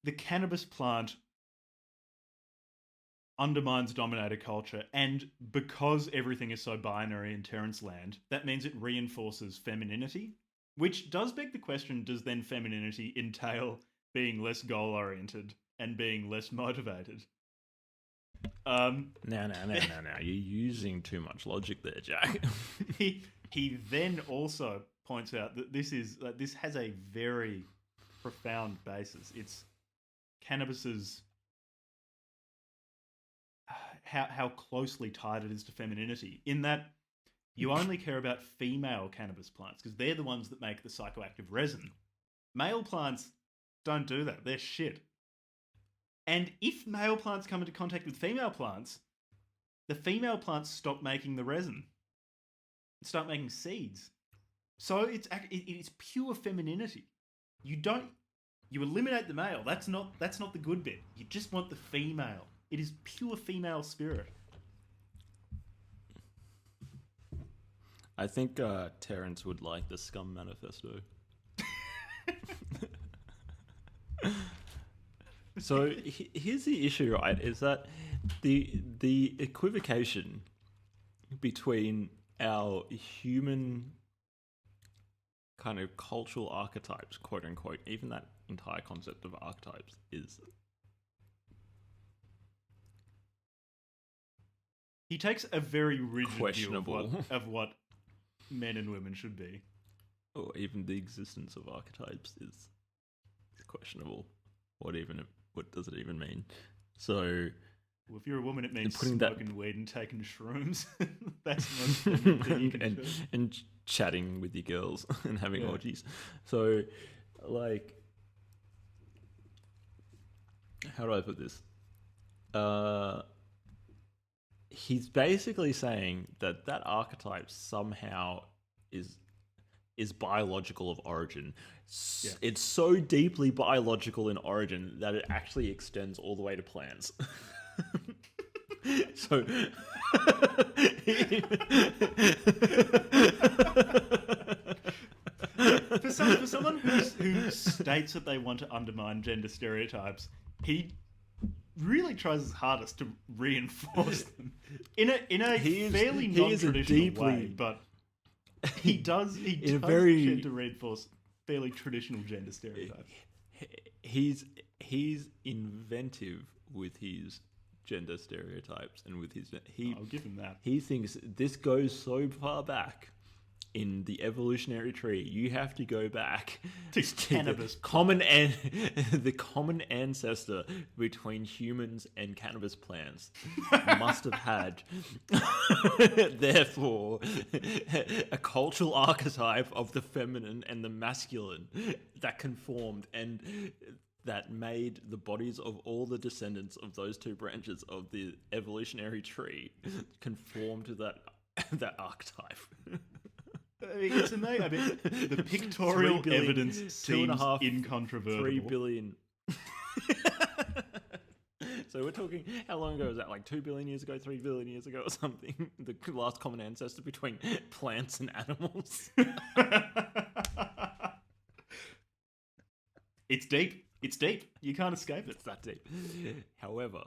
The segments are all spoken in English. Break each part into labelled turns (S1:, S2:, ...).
S1: the cannabis plant undermines dominator culture, and because everything is so binary in Terence land, that means it reinforces femininity, which does beg the question, does then femininity entail being less goal-oriented and being less motivated?
S2: No. You're using too much logic there, Jack.
S1: he then also points out that this has a very profound basis. It's cannabis's how closely tied it is to femininity, in that you only care about female cannabis plants because they're the ones that make the psychoactive resin. Male plants don't do that. They're shit. And if male plants come into contact with female plants, the female plants stop making the resin, start making seeds. So it's pure femininity. You eliminate the male. That's not the good bit. You just want the female. It is pure female spirit.
S2: I think Terence would like the Scum Manifesto. So here's the issue, right? Is that the equivocation between our human kind of cultural archetypes, quote unquote, even that entire concept of archetypes is...
S1: He takes a very rigid view of what men and women should be.
S2: Or even the existence of archetypes is questionable. What does it even mean? So...
S1: Well, if you're a woman, it means smoking weed and taking shrooms. That's the most thing you can do.
S2: And chatting with your girls and having orgies. So, like... How do I put this? He's basically saying that archetype somehow is biological of origin. Yeah. It's so deeply biological in origin that it actually extends all the way to plants. So
S1: for someone who states that they want to undermine gender stereotypes, he really tries his hardest to reinforce them in a fairly non-traditional way, but he does tend to reinforce fairly traditional gender stereotypes.
S2: He's inventive with his gender stereotypes and with his
S1: I'll give him that.
S2: He thinks this goes so far back in the evolutionary tree. You have to go back
S1: to cannabis.
S2: The common ancestor between humans and cannabis plants must have had, therefore, a cultural archetype of the feminine and the masculine that conformed and that made the bodies of all the descendants of those two branches of the evolutionary tree conform to that archetype.
S1: I mean, it's amazing. I mean, the pictorial evidence seems incontrovertible.
S2: 3 billion. So we're talking, how long ago was that? Like 2 billion years ago, 3 billion years ago or something? The last common ancestor between plants and animals.
S1: It's deep. It's deep. You can't escape it.
S2: It's that deep. However,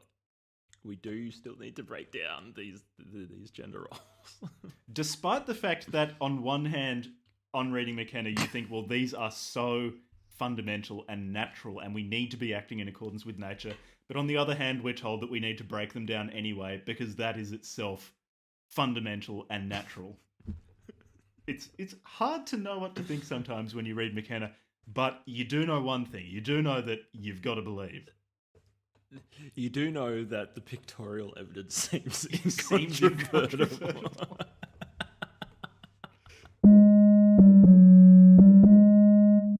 S2: we do still need to break down these gender roles.
S1: Despite the fact that on one hand, on reading McKenna, you think, well, these are so fundamental and natural and we need to be acting in accordance with nature. But on the other hand, we're told that we need to break them down anyway because that is itself fundamental and natural. It's hard to know what to think sometimes when you read McKenna, but you do know one thing. You do know that you've got to believe.
S2: You do know that the pictorial evidence seems incontrovertible.